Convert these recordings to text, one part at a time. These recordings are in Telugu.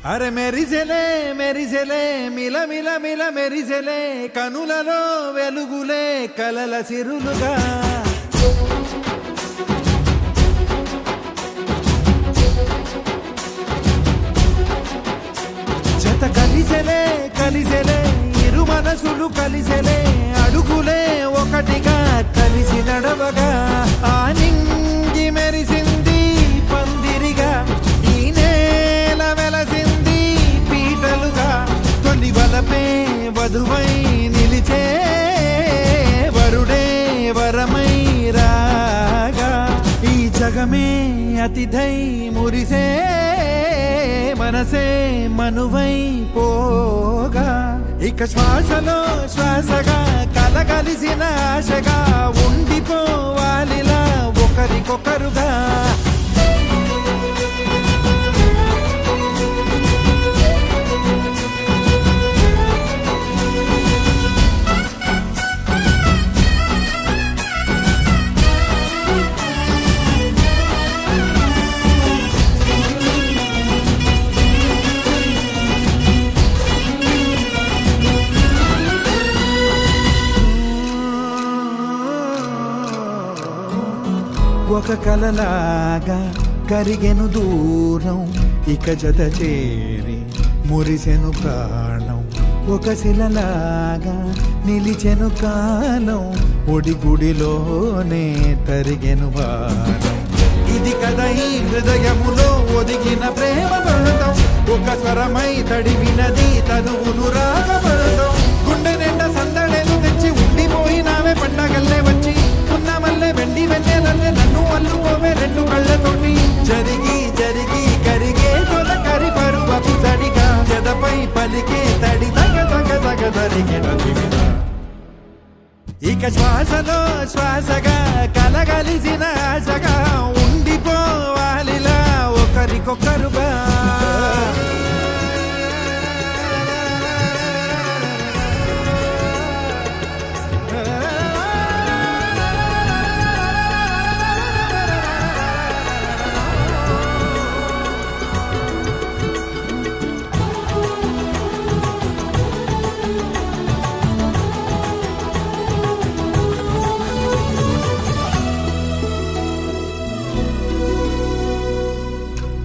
అరే మెరిసెలే మెరిసెలే మిల మిల మిల మెరిసెలే కనులలో వెలుగులే కలల సిరులుగా జత కలిసెలే కలిసెలే ఇరు మనసులు కలిసెలే అడుగులే ఒకటిగా కలిసి నడవగా ఆ నింగి మెరిసింది పందిరిగా ఈ నేల వెలసింది పీటలుగా తొలి వలపే వధువై నిలిచే వరుడే వరమై రాగా ఈ జగమే అతిథై మురిసే మనసే మనువై పోగా ఇక శ్వాసలో శ్వాసగా కలగలిసిన ఆశగా ఉండిపోవాలిలా ఒకరికొకరుగా ఒక కలలాగా కరిగెను దూరం ఇక జత చేరి మురిసెను ప్రాణం ఒక శిలలాగా నిలిచెను కాలం ఒడిగుడిలోనే తరిగెను వారం ఇది కదా ఈ హృదయములో ఒదిగిన ప్రేమ బంధం ఒక స్వరమై తడివినది తనువును రాగబడతాం గుండె నిండా సందడేలు తెచ్చి ఉండిపోయినావే పండగల్లే వచ్చి ఉన్న మల్లె వెండి వెన్నెలల్లే నన్ను అల్లుకోవే రెండు కళ్ళతోటి జరిగి జరిగి కరిగే తొల కరి పరువపు తడిగా జదపై పలికే తడి తగ తగ తగ తరిగిన దివిన ఇక శ్వాసలో శ్వాసగా కలగలిసిన ఆశగా ఉండిపోవాలిలా ఒకరికొకరుగా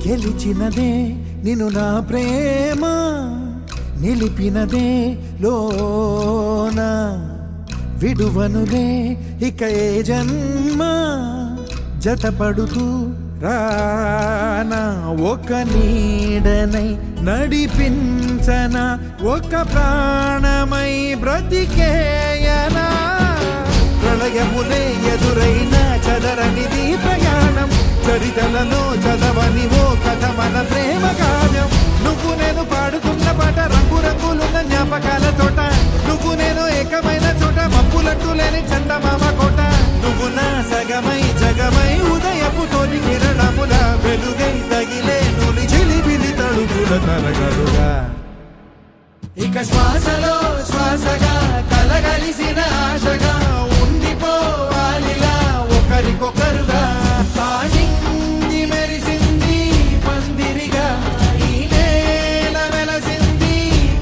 గెలిచినదే నిన్ను నా ప్రేమ నిలిపినదే లోన విడువనులే ఇక ఏ జన్మ జతపడుతూ రానా ఒక నీడనై నడిపించన ఒక ప్రాణమై బ్రతికేయనా ప్రళయములే ఎదురైన చదరనిది ప్రయాణం చరితలలో చదవని ఓ కథ మన ప్రేమ కావ్యం నువ్వు నేను పాడుకున్న పాట రంగు రంగులున్న జ్ఞాపకాల తోట నువ్వు నేను ఏకమైన చోట మప్పులట్టు లేని చందమామ కోట నువ్వు నా సగమై జగమై ఉదయపు తోని కిరణముల వెలుగై తగిలే నులి చిలిబిలి తడుపుల తరగలుగా ఇక శ్వాసలో శ్వాసగా కలగలిసిన ఆశగా ఉండిపోవాలిలా ఒకరికొకరుగా నింగి మెరిసింది పందిరిగా ఈ నేల వెలసింది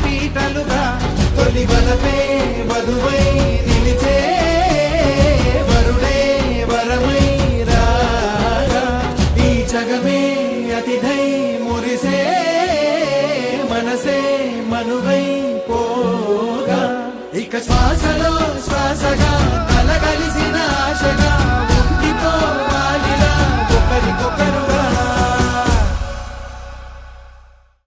పీటలుగా తొలి వలపే వధువై నిలిచే వరుడే వరమై రాగా ఈ జగమే అతిథై మురిసే మనసే మనువై పోగా ఇక శ్వాసలో శ్వాసగా